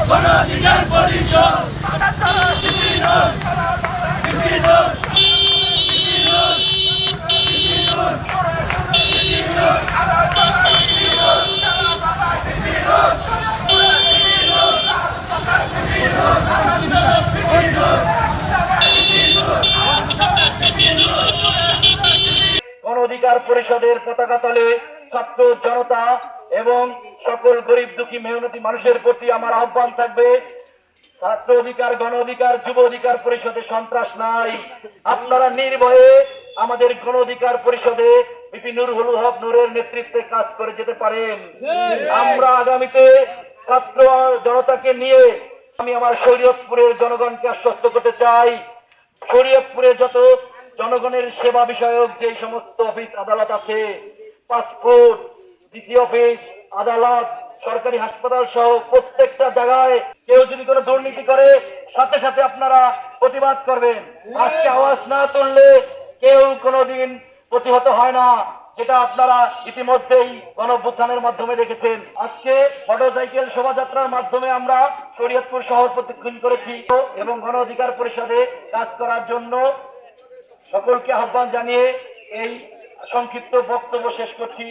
গণঅধিকার পরিষদ গণ অধিকার পরিষদের পতাকা তলে ছাত্র জনতা এবং সকল গরিব দুঃখী মেহনতি মানুষের প্রতি আমার আহ্বান থাকবে, ছাত্র অধিকার, গণ অধিকার, যুব অধিকার পরিষদে সন্ত্রাস নাই। আপনারা নির্ভয়ে আমাদের গণ অধিকার পরিষদে বিপি নুরুল হক নূরের নেতৃত্বে কাজ করে যেতে পারেন। আমরা আগামীতে ছাত্র জনতাকে নিয়ে আমি আমার শরীয়তপুরের জনগণকে আশ্বস্ত করতে চাই, শরীয়তপুরে যত জনগণের সেবা বিষয়ক যে সমস্ত অফিস আদালত আছে, পাসপোর্ট, ডিসি অফিস, আদালত, সরকারি হাসপাতাল সহ প্রত্যেকটা জায়গায় কেউ যদি কোনো দুর্নীতি করে সাথে সাথে আপনারা প্রতিবাদ করবেন। আজকে আওয়াজ না তুললে কেউ কোনোদিন প্রতিহত হয় না, যেটা আপনারা ইতিমধ্যেই গণঅভ্যুত্থানের মাধ্যমে দেখেছেন। আজকে মোটরসাইকেল শোভাযাত্রার মাধ্যমে আমরা শরীয়তপুর শহর প্রদক্ষিণ করেছি এবং গণ অধিকার পরিষদে কাজ করার জন্য সকলকে আহ্বান জানিয়ে এই সংক্ষিপ্ত বক্তব্য শেষ করছি।